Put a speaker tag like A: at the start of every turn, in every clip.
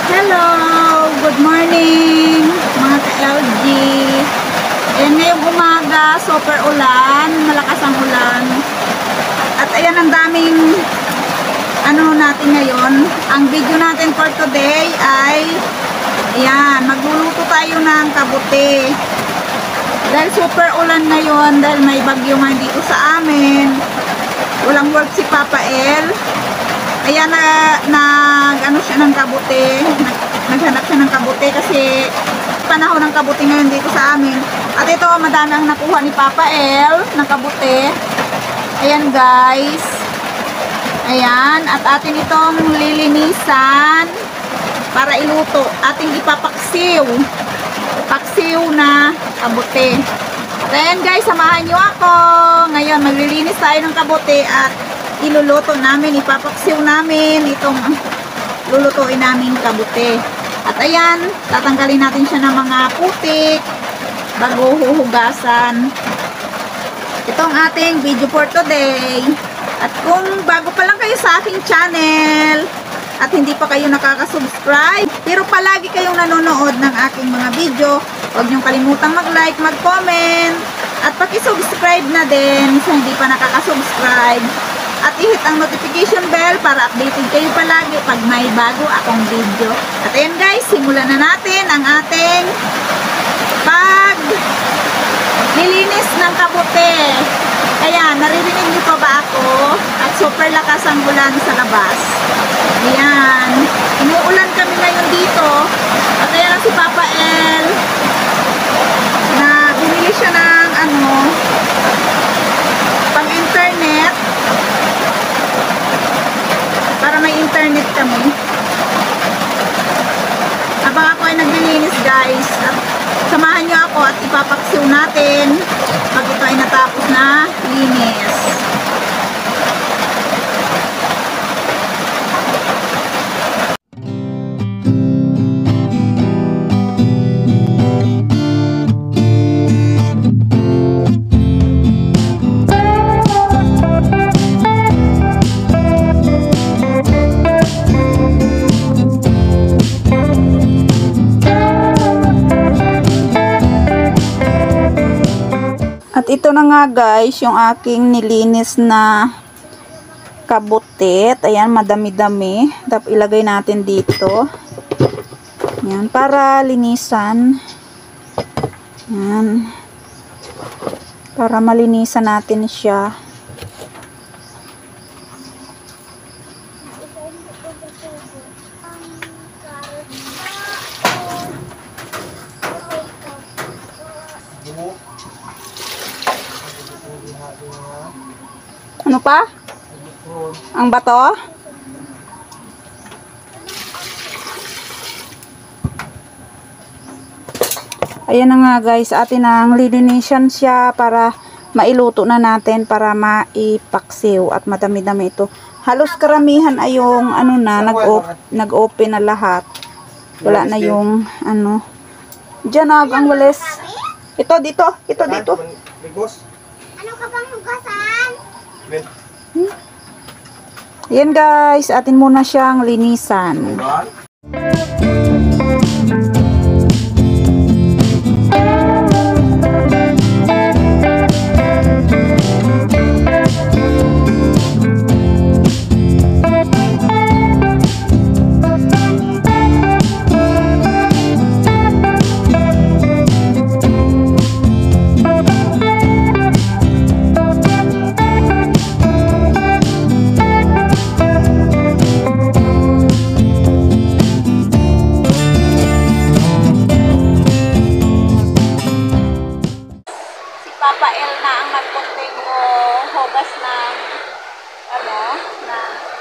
A: Hello! Good morning mga ka-LG. Ayan, ngayong umaga, super ulan, malakas ang ulan. At ayan, ang daming ano natin ngayon. Ang video natin for today ay ayan, magluluto tayo ng kabuti. Dahil super ulan ngayon, dahil may bagyo nga dito sa amin. Walang work si Papa El. Ayan, ano siya ng kabuti. Naghanap siya ng kabuti kasi panahon ng kabuti ngayon dito sa amin. At ito, madami ang nakuha ni Papa El ng kabuti. Ayan guys. Ayan, at atin itong lilinisan para iluto. Ating ipapaksiw. Paksiw na kabuti. At ayan guys, samahan nyo ako. Ngayon, maglilinis tayo ng kabuti at iluluto namin, ipapaksiw namin itong lulutuin namin kabuti. At ayan, tatanggalin natin siya ng mga putik bago huhugasan. Ito ang ating video for today. At kung bago pa lang kayo sa aking channel at hindi pa kayo nakaka-subscribe, pero palagi kayong nanonood ng aking mga video, huwag niyong kalimutang mag-like, mag-comment at paki-subscribe na din sa hindi pa nakaka-subscribe. At i-hit ang notification bell para updated kayo palagi pag may bago akong video. At ayan guys, simulan na natin ang ating lilinis ng kabuti. Kaya, naririnig niyo pa ba ako? At super lakas ang ulan sa labas. Ayan. Umuulan kami ngayon dito. At ayan si Papa El na bumili siya ng pang-internet. Para may internet kami. Habang ako ay naglilinis guys, at samahan nyo ako at ipapaksiw natin pag ito ay natapos na linis. Ito na nga guys, yung aking nilinis na kabutit. Ayan, madami-dami. Tapos ilagay natin dito. Ayan, para linisan. Ayan. Para malinisan natin siya. Ano pa? Ang bato? Ayan na nga guys, atin ang lilinisan siya para mailuto na natin, para maipaksiw at madami-dami ito. Halos karamihan ay yung nag-open na lahat. Wala na yung Diyan ang walis. Ito dito.
B: Ano ka bang hugasan?
A: Yan guys, atin muna siyang linisan. Papa El na ang nagpunting hugas ng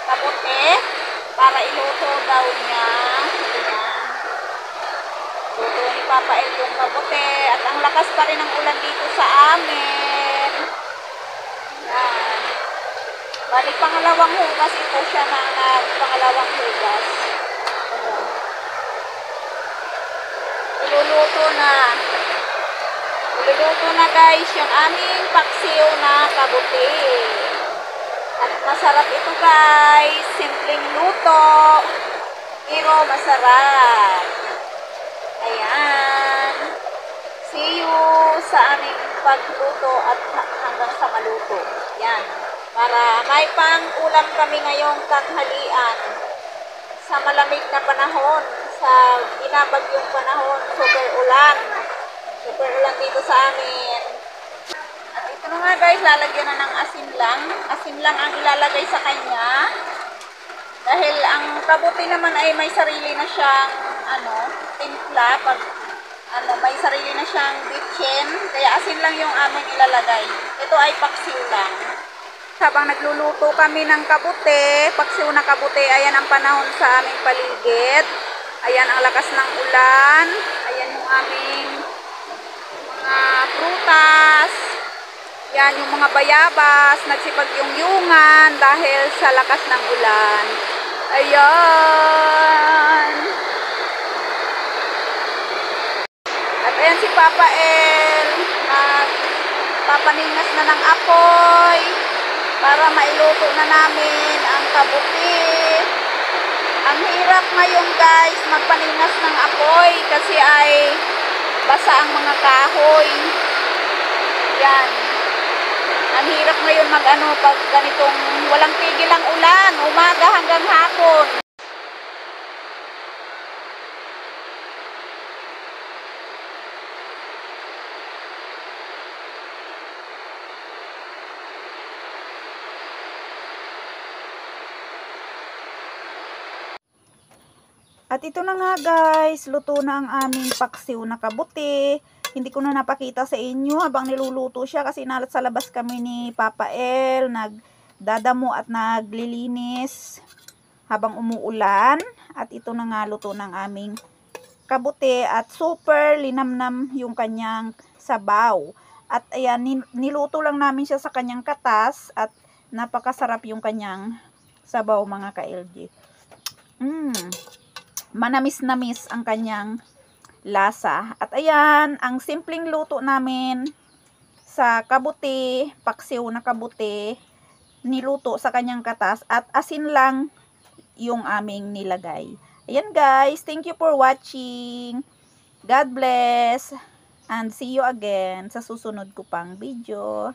A: kabuti para iluto daw niya. Ayan. Luto ni Papa El yung kabuti at ang lakas pa rin ng ulan dito sa amin. Ayan. Balik pangalawang hugas ito siya na pangalawang hugas. Ayan. Iluluto na. Iluluto na guys yung aming paksiw na kabuti. At masarap ito guys. Simpleng luto. Pero masarap. Ayan. See you sa aming pagluto at hanggang sa maluto. Yan. Para may pang-ulam kami ngayong tanghalian sa malamig na panahon, sa binabagyong panahon, super ulan. Super ulan dito sa amin. At ito na nga guys, lalagyan na ng asin lang. Asin lang ang ilalagay sa kanya. Dahil ang kabuti naman ay may sarili na siyang timpla, may sarili na siyang bitchin, kaya asin lang yung aming ilalagay. Ito ay paksiw lang. Habang nagluluto kami ng kabute, paksiw na kabute, ayan ang panahon sa aming paligid. Ayan ang lakas ng ulan. Ayan yung aming mga prutas. Yan yung mga bayabas, nagsipag-yung-yungan dahil sa lakas ng ulan. Ayan. At ayan si Papa El, papaningas na ng apoy para mailuto na namin ang kabuti. Ang hirap ngayon guys magpaningas ng apoy kasi ay basa ang mga kahoy. Yan. Ang hirap ngayon pag ganitong walang tigil ang ulan, umaga hanggang hapon. At ito na nga guys, luto na ang aming paksiw na kabuti. Hindi ko na napakita sa inyo habang niluluto siya kasi nalat sa labas kami ni Papa El, nagdadamo at naglilinis habang umuulan. At ito na nga luto ng aming kabuti at super linamnam yung kanyang sabaw. At ayan, niluto lang namin siya sa kanyang katas at napakasarap yung kanyang sabaw mga ka-LG. Manamis-namis ang kanyang lasa. At ayan, ang simpleng luto namin sa kabuti, paksiw na kabuti, niluto sa kanyang katas at asin lang yung aming nilagay. Ayan guys, thank you for watching. God bless and see you again sa susunod ko pang video.